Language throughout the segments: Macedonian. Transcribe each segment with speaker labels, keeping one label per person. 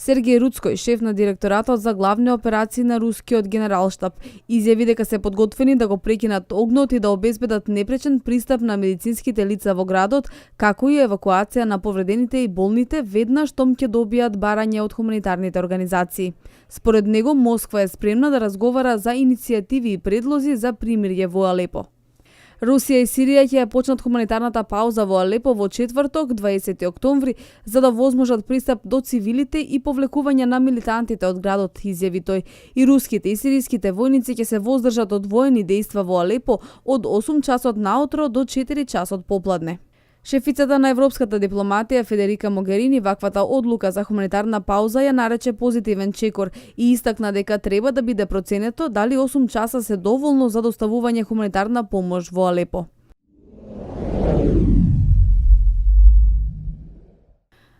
Speaker 1: Сергеј Руцкој, шеф на директоратот за главни операции на рускиот генералштаб, изјави дека се подготвени да го прекинат огнот и да обезбедат непречен пристап на медицинските лица во градот, како и евакуација на повредените и болните веднаш штом ќе добијат барање од хуманитарните организации. Според него, Москва е спремна да разговара за иницијативи и предлози за примирје во Алепо. Русија и Сирија ќе почнат хуманитарната пауза во Алепо во четврток, 20 октомври, за да возможат пристап до цивилите и повлекување на милитантите од градот, изјави тој. И руските и сириските војници ќе се воздржат од воени дејства во Алепо од 8 часот наутро до 4 часот попладне. Шефицата на европската дипломатија Федерика Могерини ваквата одлука за хуманитарна пауза ја нарече позитивен чекор и истакна дека треба да биде проценето дали 8 часа се доволно за доставување хуманитарна помош во Алепо.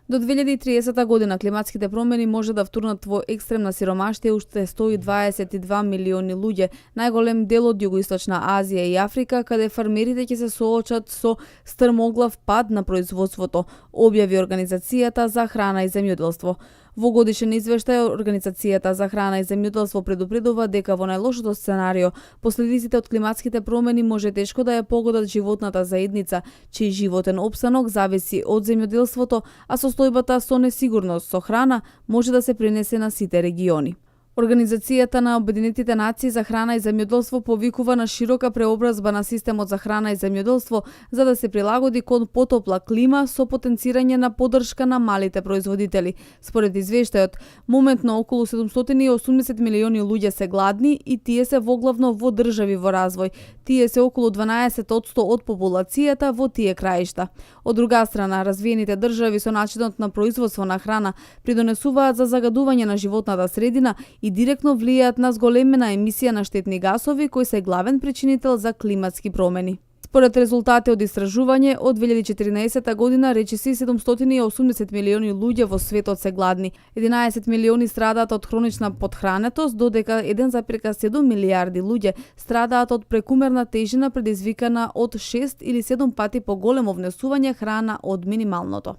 Speaker 1: До 2030 година климатските промени може да втурнат во екстремна сиромаштија уште 122 милиони луѓе, најголем дел од Југоисточна Азија и Африка, каде фармерите ќе се соочат со стрмоглав пад на производството, објави Организацијата за храна и земјоделство. Во годишен извештај, Организацијата за храна и земјоделство предупредува дека во најлошото сценарио последиците од климатските промени може тешко да ја погодат животната заедница, чиј животен опстанок зависи од земјоделството, а состојбата со несигурност со храна може да се пренесе на сите региони. Организацијата на Обединетите нации за храна и земјоделство повикува на широка преобразба на системот за храна и земјоделство за да се прилагоди кон потопла клима со потенцирање на поддршка на малите производители. Според извештајот, моментно околу 780 милиони луѓе се гладни и тие се воглавно во држави во развој. Тие се околу 12% од популацијата во тие краишта. Од друга страна, развиените држави со начинот на производство на храна придонесуваат за загадување на животната средина и директно влијаат на зголемена емисија на штетни гасови кои се главен причинител за климатски промени. Според резултати од истражување, од 2014 година речиси 780 милиони луѓе во светот се гладни. 11 милиони страдаат од хронична потхранетост, додека 1,7 милијарди луѓе страдаат од прекумерна тежина предизвикана од 6 или 7 пати поголемо внесување храна од минималното.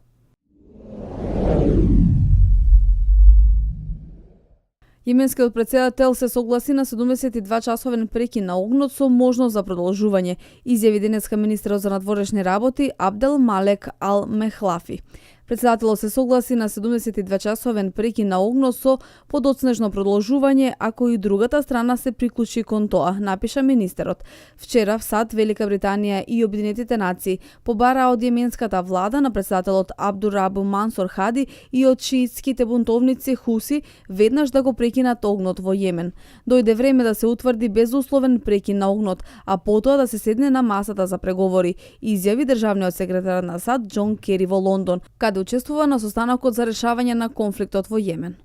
Speaker 1: Јеменскиот председател се согласи на 72-часовен прекин на огнот со можност за продолжување, изјави денеска министерот за надворешни работи Абдел Малек Ал Мехлафи. Председателот се согласи на 72-часовен прекин на огнот со подоцнежно продолжување ако и другата страна се приклучи кон тоа, напиша министерот. Вчера в САД, Велика Британија и Обединетите нации побараа од јеменската влада на председателот Абдурабу Мансур Хади и од шиитските бунтовници Хуси веднаш да го прекинат огнот во Јемен. Дојде време да се утврди безусловен прекин на огнот, а потоа да се седне на масата за преговори, изјави државниот секретар на САД Џон Кери во Лондон, каде учествува на состанокот за решавање на конфликтот во Јемен.